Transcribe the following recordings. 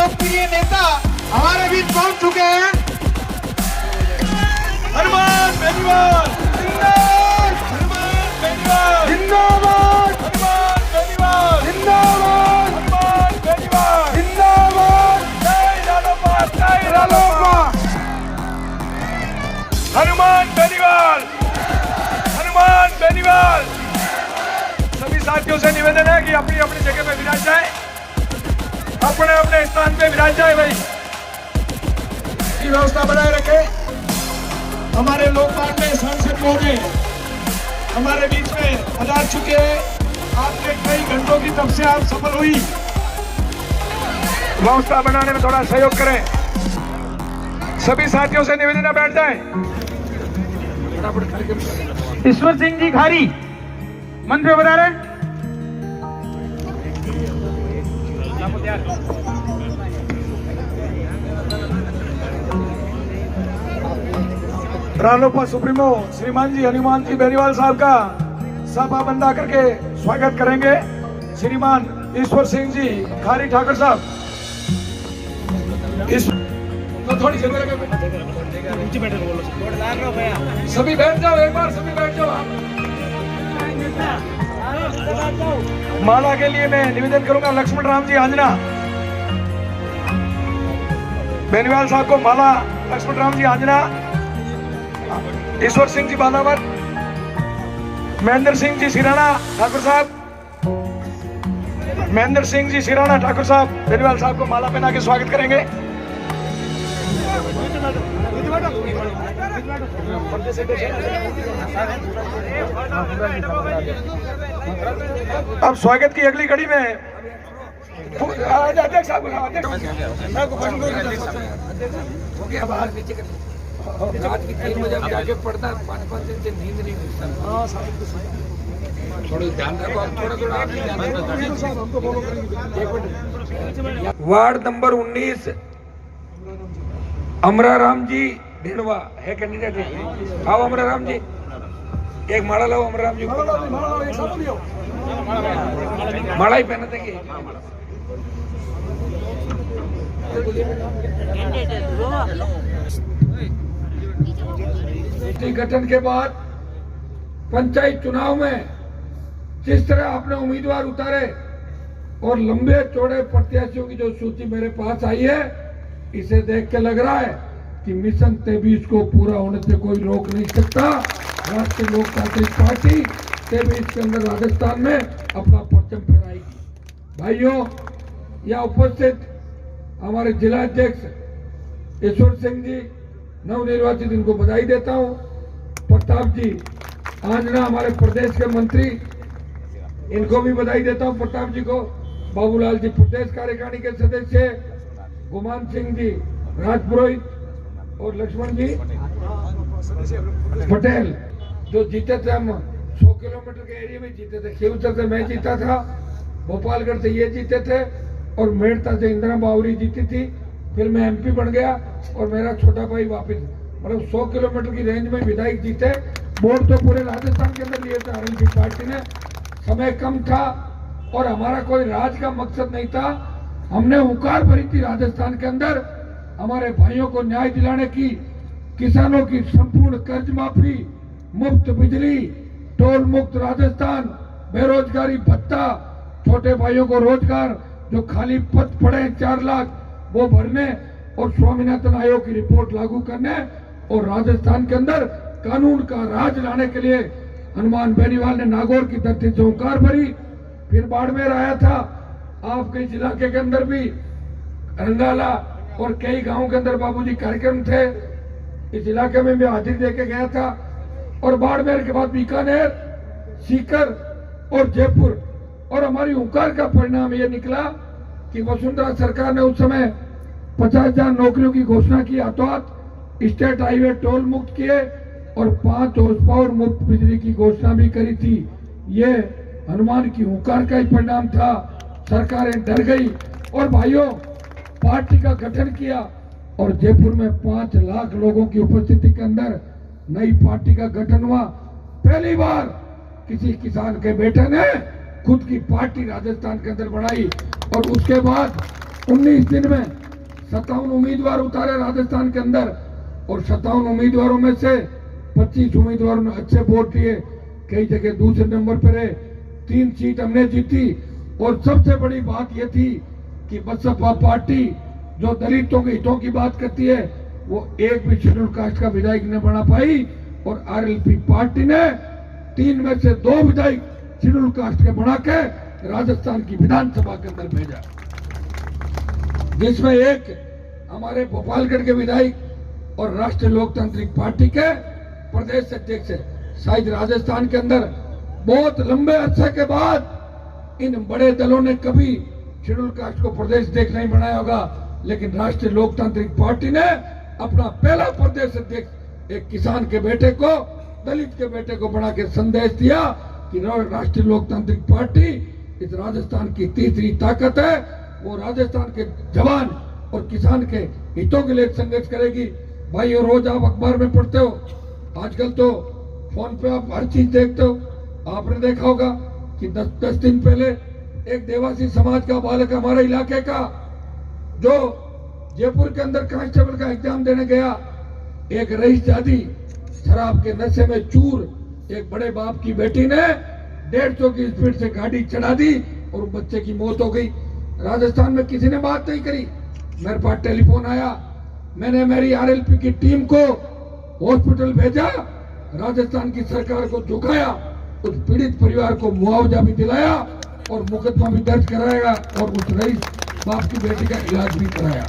लोकप्रिय नेता हमारे बीच पहुंच चुके हैं। हनुमान बेनीवाल जिंदाबाद, हनुमान बेनीवाल जिंदाबाद, हनुमान बेनीवाल जिंदाबाद, हनुमान बेनीवाल जिंदाबाद, जय रालोपा, जय रालोपा। हनुमान बेनीवाल, हनुमान बेनीवाल। सभी साथियों से निवेदन है कि अपनी अपनी जगह पे विराज जाए, अपने अपने स्थान पे विराज जाए भाई, की व्यवस्था बनाए रखे। हमारे लोकमान्य सांसद महोदय हमारे बीच में पधार चुके हैं। आपके कई घंटों की तपस्या आप सफल हुई। व्यवस्था बनाने में थोड़ा सहयोग करें। सभी साथियों से निवेदन है, बैठ जाएं। ईश्वर सिंह जी खारी मंच पे बता रहे हैं। रालोपा सुप्रीमो श्रीमान जी हनुमान जी बेनीवाल साहब का सभा बंदा करके स्वागत करेंगे। श्रीमान ईश्वर सिंह जी खारी ठाकुर साहब तो थोड़ी जगह सभी बैठ जाओ, एक बार सभी बैठ जाओ। माला के लिए मैं निवेदन करूंगा लक्ष्मण राम जी आंजना, बेनीवाल साहब को माला, लक्ष्मण राम जी आंजना, ईश्वर सिंह जी बालावर, महेंद्र सिंह जी सिराना ठाकुर साहब, महेंद्र सिंह जी सिराना ठाकुर साहब बेनीवाल साहब को माला पहना के स्वागत करेंगे। अब स्वागत की अगली कड़ी में अध्यक्ष साहब आगे पड़ता 5-5 दिन से नींद नहीं मिलता। थोड़ा ध्यान रखो, थोड़ा आप ध्यान रखो। वार्ड नंबर 19 अमराराम जी ढेड़वा है कैंडिडेट। आओ अमराराम जी, एक माला लाओ अमराराम जी को। माला ही पहना देंगे। गठन के बाद पंचायत चुनाव में जिस तरह आपने उम्मीदवार उतारे और लंबे चौड़े प्रत्याशियों की जो सूची मेरे पास आई है, इसे देख के लग रहा है कि मिशन 23 को पूरा होने से कोई रोक नहीं सकता। राष्ट्रीय लोकतांत्रिक पार्टी 23 के अंदर राजस्थान में अपना परचम फहराएगी। भाइयों, यहाँ उपस्थित हमारे जिला अध्यक्ष ईश्वर सिंह जी नवनिर्वाचित, इनको बधाई देता हूँ। प्रताप जी आंजना हमारे प्रदेश के मंत्री, इनको भी बधाई देता हूँ प्रताप जी को। बाबूलाल जी प्रदेश कार्यकारिणी के सदस्य, गुमान सिंह जी राजपुरोहित और लक्ष्मण जी पटेल जो जीते थे। हम 100 किलोमीटर के एरिया में जीते थे। खिवसर से मैं जीता था, भोपालगढ़ से ये जीते थे और मेड़ता से इंदिरा बावरी जीती थी। फिर मैं एमपी बन गया और मेरा छोटा भाई वापस, मतलब 100 किलोमीटर की रेंज में विधायक जीते। वोट तो पूरे राजस्थान के अंदर लिए थे आरएलपी पार्टी ने। समय कम था और हमारा कोई राज का मकसद नहीं था। हमने हुंकार भरी थी राजस्थान के अंदर हमारे भाइयों को न्याय दिलाने की, किसानों की संपूर्ण कर्ज माफी, मुफ्त बिजली, टोल मुक्त राजस्थान, बेरोजगारी भत्ता, छोटे भाइयों को रोजगार, जो खाली पद पड़े 4 लाख वो भरने और स्वामीनाथन आयोग की रिपोर्ट लागू करने और राजस्थान के अंदर कानून का राज लाने के लिए हनुमान बेनीवाल ने नागौर की धरती से हुंकार भरी। फिर बाड़मेर आया था, आपके इस इलाके के अंदर भी रंगाला और कई गांवों के अंदर बाबूजी कार्यक्रम थे। इस इलाके में मैं हाजिरी देके गया था। और बाड़मेर के बाद बीकानेर, सीकर और जयपुर। और हमारी हुंकार का परिणाम यह निकला कि वसुंधरा सरकार ने उस समय 50,000 नौकरियों की घोषणा की, हाथों स्टेट हाईवे टोल मुक्त किए और 5 हॉर्स पावर मुफ्त बिजली की घोषणा भी करी थी। ये हनुमान की हुंकार का ही परिणाम था। सरकारें डर गई और भाइयों पार्टी का गठन किया और जयपुर में 5 लाख लोगों की उपस्थिति के अंदर नई पार्टी का गठन हुआ। पहली बार किसी किसान के बेटे ने खुद की पार्टी राजस्थान के अंदर बनाई और उसके बाद 19 दिन में 57 उम्मीदवार उतारे राजस्थान के अंदर, और 57 उम्मीदवारों में से 25 उम्मीदवारों ने अच्छे वोट दिए, कई जगह दूसरे नंबर पर रहे। 3 सीट हमने जीती, और सबसे बड़ी बात यह थी कि बसपा पार्टी जो दलितों के हितों की बात करती है, वो एक भी शेड्यूल कास्ट का विधायक न बना पाई, और आरएलपी पार्टी ने 3 में से 2 विधायक शेड्यूल कास्ट के बना के राजस्थान की विधानसभा के अंदर भेजा, जिसमें एक हमारे भोपालगढ़ के विधायक और राष्ट्रीय लोकतांत्रिक पार्टी के प्रदेश अध्यक्ष है। शायद राजस्थान के अंदर बहुत लंबे अरसे के बाद इन बड़े दलों ने कभी शेड्यूल कास्ट को प्रदेश अध्यक्ष नहीं बनाया होगा, लेकिन राष्ट्रीय लोकतांत्रिक पार्टी ने अपना पहला प्रदेश अध्यक्ष एक किसान के बेटे को, दलित के बेटे को बना के संदेश दिया कि राष्ट्रीय लोकतांत्रिक पार्टी इस राजस्थान की तीसरी ताकत है, वो राजस्थान के जवान और किसान के हितों के लिए संघर्ष करेगी। भाई, और रोज आप अखबार में पढ़ते हो, आजकल तो फोन पे आप हर चीज देखते हो। आपने देखा होगा कि 10 दिन पहले एक देवासी समाज का बालक हमारे इलाके का, जो जयपुर के अंदर कांस्टेबल का एग्जाम देने गया, एक रईसजादी शराब के नशे में चूर एक बड़े बाप की बेटी ने 150 की स्पीड से गाड़ी चढ़ा दी और बच्चे की मौत हो गई। राजस्थान में किसी ने बात नहीं करी। मेरे पास टेलीफोन आया, मैंने मेरी आरएलपी की टीम को हॉस्पिटल भेजा, राजस्थान की सरकार को झुकाया, उस पीड़ित परिवार को मुआवजा भी दिलाया और मुकदमा भी दर्ज कराया, और उस रईस बाप की बेटी का इलाज भी कराया।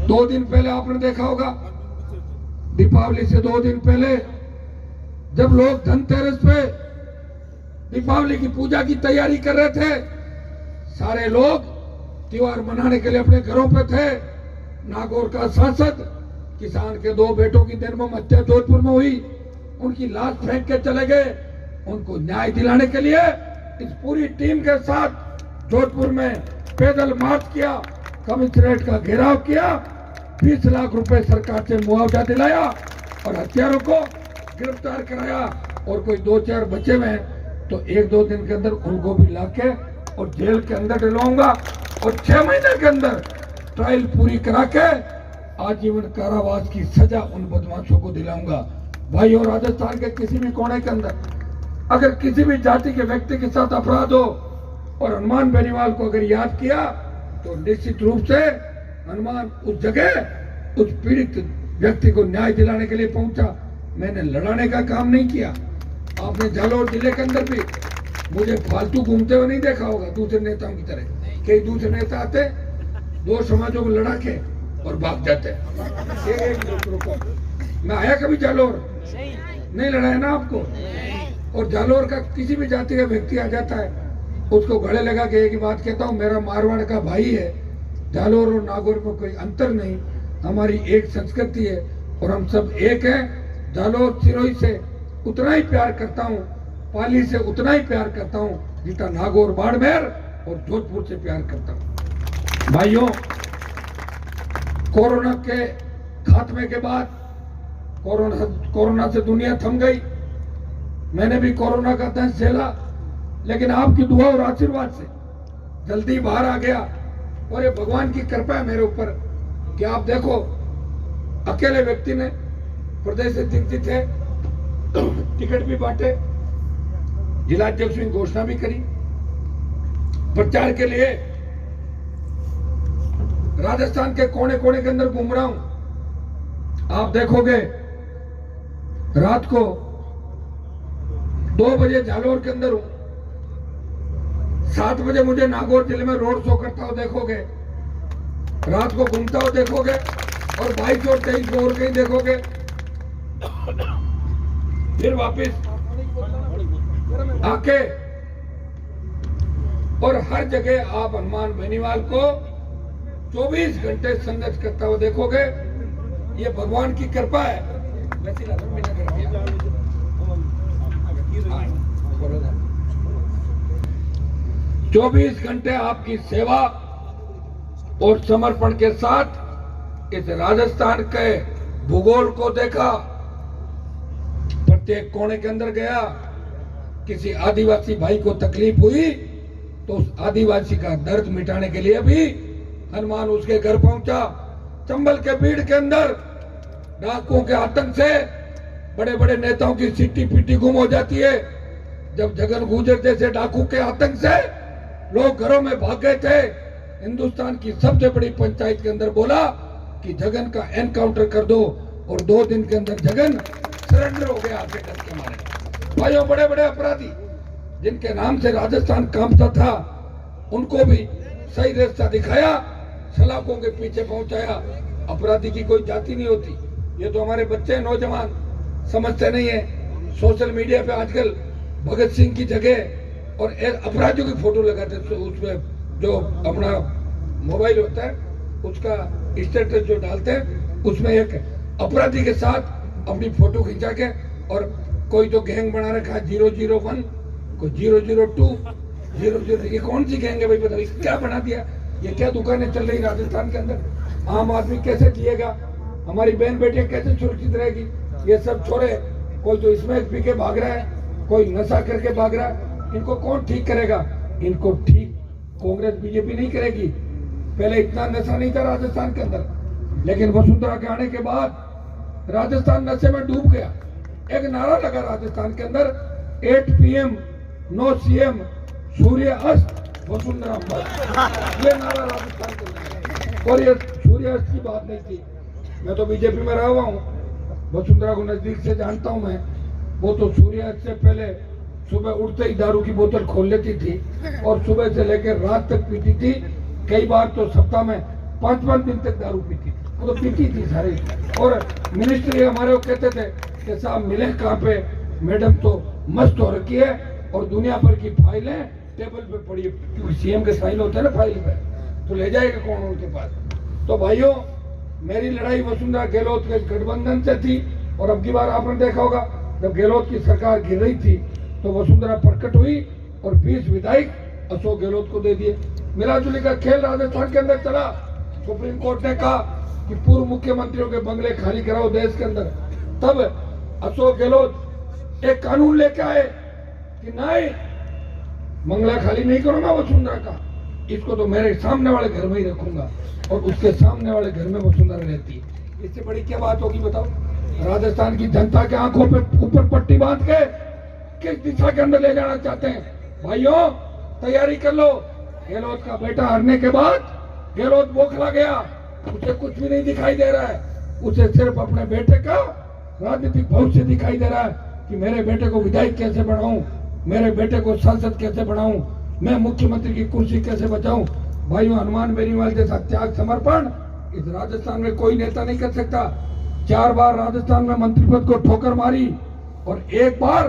2 दिन पहले आपने देखा होगा, दीपावली से 2 दिन पहले जब लोग धनतेरस पे दीपावली की पूजा की तैयारी कर रहे थे, सारे लोग त्योहार मनाने के लिए अपने घरों पे थे। नागौर का सांसद, किसान के 2 बेटों की निर्मम हत्या जोधपुर में हुई, उनकी लाश फेंक के चले गए। उनको न्याय दिलाने के लिए इस पूरी टीम के साथ जोधपुर में पैदल मार्च किया, कमिश्नरेट का घेराव किया, 20 लाख रुपए सरकार से मुआवजा दिलाया और हत्यारों को गिरफ्तार कराया। और कोई 2-4 बचे हुए हैं तो 1-2 दिन के अंदर उनको भी लाके और जेल के अंदर डलवाऊंगा, और 6 महीने के अंदर ट्रायल पूरी करा के आजीवन कारावास की सजा उन बदमाशों को दिलाऊंगा। भाई, और राजस्थान के किसी भी कोने के अंदर अगर किसी भी जाति के व्यक्ति के साथ अपराध हो और हनुमान बेनीवाल को अगर याद किया तो निश्चित रूप से हनुमान उस जगह उस पीड़ित व्यक्ति को न्याय दिलाने के लिए पहुंचा। मैंने लड़ाने का काम नहीं किया। आपने जालौर जिले के अंदर भी मुझे फालतू घूमते हुए नहीं देखा होगा दूसरे नेताओं की तरह। कई दूसरे नेता आते, 2 समाजों को लड़ा के और भाग जाते। एक दूसरों को मैं आया कभी जालौर नहीं लड़ाया ना आपको। और जालौर का किसी भी जाति का व्यक्ति आ जाता है, उसको गले लगा के एक ही बात कहता हूँ, मेरा मारवाड़ का भाई है। जालौर और नागौर में कोई अंतर नहीं, हमारी एक संस्कृति है और हम सब एक हैं। जालौर सिरोही से उतना ही प्यार करता हूँ, पाली से उतना ही प्यार करता हूँ जितना नागौर, बाड़मेर और जोधपुर से प्यार करता हूँ। भाइयों, कोरोना के खात्मे के बाद कोरोना से दुनिया थम गई। मैंने भी कोरोना का दंश झेला, लेकिन आपकी दुआ और आशीर्वाद से जल्दी बाहर आ गया। और ये भगवान की कृपा है मेरे ऊपर कि आप देखो, अकेले व्यक्ति ने प्रदेश अध्यक्ष थे, टिकट भी बांटे, जिला अध्यक्ष की घोषणा भी करी, प्रचार के लिए राजस्थान के कोने कोने के अंदर घूम रहा हूं। आप देखोगे रात को 2 बजे जालौर के अंदर हूं, 7 बजे मुझे नागौर जिले में रोड शो करता हुआ देखोगे, रात को घूमता हुआ देखोगे, और 22 और 23 को और कहीं देखोगे, फिर वापस आके, और हर जगह आप हनुमान बेनीवाल को 24 घंटे संघर्ष करता हुआ देखोगे। ये भगवान की कृपा है। 24 घंटे आपकी सेवा और समर्पण के साथ इस राजस्थान के भूगोल को देखा, प्रत्येक कोने के अंदर गया। किसी आदिवासी भाई को तकलीफ हुई तो उस आदिवासी का दर्द मिटाने के लिए भी हनुमान उसके घर पहुंचा। चंबल के भीड़ के अंदर डाकुओं के आतंक से बड़े बड़े नेताओं की सिट्टी पिट्टी गुम हो जाती है। जब जगन गुर्जर जैसे डाकू के आतंक से लोग घरों में भाग गए थे, हिंदुस्तान की सबसे बड़ी पंचायत के अंदर बोला कि जगन का एनकाउंटर कर दो, और 2 दिन के अंदर जगन सरेंडर हो गया आके डर के मारे। भाइयों, बड़े बड़े अपराधी जिनके नाम से राजस्थान कांपता था, उनको भी सही रास्ता दिखाया, सलाखों के पीछे पहुंचाया। अपराधी की कोई जाति नहीं होती, ये तो हमारे बच्चे नौजवान समझते नहीं है। सोशल मीडिया पे आजकल भगत सिंह की जगह और अपराधियों की फोटो लगाते, तो उसमें जो अपना मोबाइल होता है उसका स्टेटस जो डालते हैं, उसमें एक अपराधी के साथ अपनी फोटो खिंचा के, और कोई तो गैंग बना रखा है 001, कोई 002, 00, ये कौन सी गैंग है भाई बताइए, क्या बना दिया? ये क्या दुकानें चल रही राजस्थान के अंदर? आम आदमी कैसे जिएगा? हमारी बहन बेटियां कैसे सुरक्षित रहेगी? ये सब छोरे, कोई तो इसमें पी के भाग रहा है, कोई नशा करके भाग रहा है। इनको कौन ठीक करेगा? इनको ठीक कांग्रेस बीजेपी नहीं करेगी। पहले इतना नशा नहीं था राजस्थान के अंदर, लेकिन वसुंधरा के आने के बाद राजस्थान नशे में डूब गया। एक नारा लगा राजस्थान के अंदर, 8 PM नो CM, सूर्य अस्त वसुंधरा मस्त। ये नारा राजस्थान के अंदर, और ये सूर्य अस्त की बात नहीं थी। मैं तो बीजेपी में रहा हुआ हूँ, वसुंधरा को नजदीक से जानता हूँ मैं। वो तो सूर्य अस्त से पहले सुबह उठते ही दारू की बोतल खोल लेती थी और सुबह से लेकर रात तक पीती थी। कई बार तो सप्ताह में 5-5 दिन तक दारू पीती थी, वो तो पीती थी सारी। और मिनिस्ट्री हमारे वो कहते थे कि साहब मिले कहाँ पे, मैडम तो मस्त हो रखी है और दुनिया भर की फाइलें टेबल पे पड़ी है, क्योंकि CM के साइन होते हैं ना फाइल पे, तो ले जाएगा कौन उनके पास? तो भाइयों, मेरी लड़ाई वसुंधरा गहलोत के गठबंधन से थी। और अब की बार आपने देखा होगा, जब गहलोत की सरकार गिर रही थी तो वसुंधरा प्रकट हुई और 20 विधायक अशोक गहलोत को दे दिए। मिलाजुली का खेल राजस्थान के अंदर चला। सुप्रीम कोर्ट ने कहा कि पूर्व मुख्यमंत्रियों के बंगले खाली कराओ देश के अंदर। तब अशोक गहलोत एक कानून लेके आए कि नहीं, बंगला खाली नहीं करूंगा वसुंधरा का, इसको तो मेरे सामने वाले घर में ही रखूंगा, और उसके सामने वाले घर में वसुंधरा रहती है। इससे बड़ी क्या बात होगी बताओ? राजस्थान की जनता के आंखों पे ऊपर पट्टी बांध के किस दिशा के अंदर ले जाना चाहते हैं? भाइयों, तैयारी कर लो। गहलोत का बेटा हारने के बाद गहलोत बौखला गया, उसे कुछ भी नहीं दिखाई दे रहा है। उसे सिर्फ अपने बेटे का राजनीतिक भविष्य दिखाई दे रहा है कि मेरे बेटे को विधायक कैसे बनाऊं, मेरे बेटे को सांसद कैसे बनाऊं, मैं मुख्यमंत्री की कुर्सी कैसे बचाऊं। भाइयों, हनुमान बेनीवाल जैसा त्याग समर्पण इस राजस्थान में कोई नेता नहीं कर सकता। 4 बार राजस्थान में मंत्री पद को ठोकर मारी और 1 बार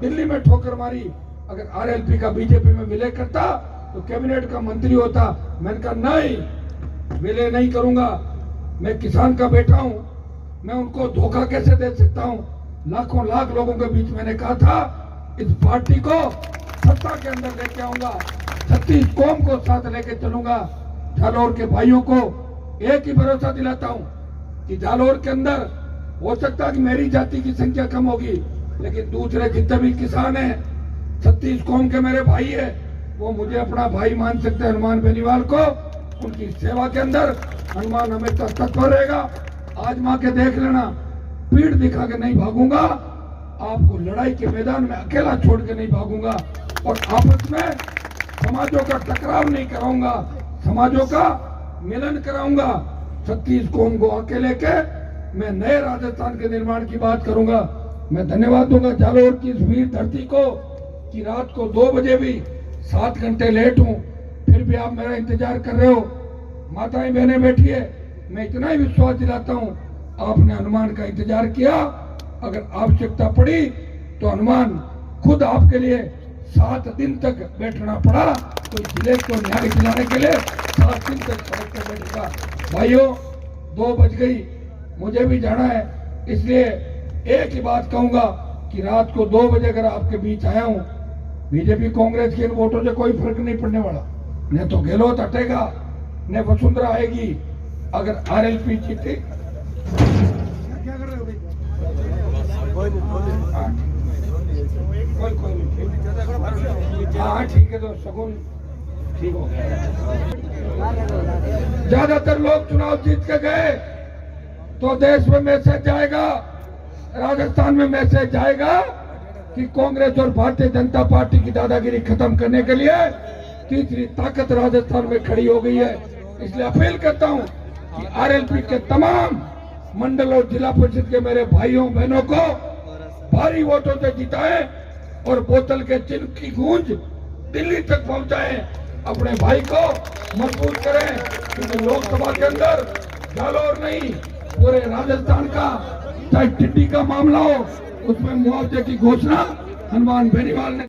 दिल्ली में ठोकर मारी। अगर RLP का बीजेपी में विलय करता तो कैबिनेट का मंत्री होता। मैंने कहा नहीं, विलय नहीं करूंगा, मैं किसान का बेटा हूं, मैं उनको धोखा कैसे दे सकता हूं? लाखों लाख लोगों के बीच मैंने कहा था इस पार्टी को सत्ता के अंदर लेके आऊंगा, 36 कौम को साथ लेके चलूंगा। जालौर के भाइयों को एक ही भरोसा दिलाता हूं कि जालौर के अंदर हो सकता है कि मेरी जाति की संख्या कम होगी, लेकिन दूसरे जितने भी किसान हैं, 36 कौम के मेरे भाई है, वो मुझे अपना भाई मान सकते हैं। हनुमान बेनीवाल को उनकी सेवा के अंदर हनुमान हमेशा तत्पर रहेगा। आजमा के देख लेना, पीठ दिखा के नहीं भागूंगा, आपको लड़ाई के मैदान में अकेला छोड़ के नहीं भागूंगा, और आपस में समाजों का टकराव नहीं कराऊंगा, समाजों का मिलन कराऊंगा। 36 कौम को आके लेके मैं नए राजस्थान के निर्माण की बात करूंगा। मैं धन्यवाद दूंगा जालौर की इस वीर धरती को कि रात को 2 बजे भी 7 घंटे लेट हूं, फिर भी आप मेरा इंतजार कर रहे हो। माताएं बहनें बैठी है, मैं इतना ही विश्वास दिलाता हूं, आपने हनुमान का इंतजार किया। अगर आवश्यकता पड़ी तो हनुमान खुद आपके लिए 7 दिन तक बैठना पड़ा तो इस जिले को न्याय दिलाने के लिए 7 दिन तक सड़क पर बैठेगा। भाइयों, 2 बज गई, मुझे भी जाना है, इसलिए एक ही बात कहूंगा कि रात को 2 बजे अगर आपके बीच आया हूं, बीजेपी कांग्रेस के इन वोटों से कोई फर्क नहीं पड़ने वाला। न तो गहलोत हटेगा, न वसुंधरा आएगी। अगर RLP जीते, हाँ ठीक है, तो शगुन ज्यादातर लोग चुनाव जीत के गए तो देश में मैसेज जाएगा, राजस्थान में मैसेज जाएगा कि कांग्रेस और भारतीय जनता पार्टी की दादागिरी खत्म करने के लिए तीसरी ताकत राजस्थान में खड़ी हो गई है। इसलिए अपील करता हूं कि आरएलपी के तमाम मंडल और जिला परिषद के मेरे भाइयों बहनों को भारी वोटों से जिताएं और बोतल के चिन्ह की गूंज दिल्ली तक पहुंचाएं। अपने भाई को मजबूत करें, क्योंकि लोकसभा के अंदर जालौर नहीं, पूरे राजस्थान का चाहे टिड्डी का मामला हो, उसमें मुआवजे की घोषणा हनुमान बेनीवाल ने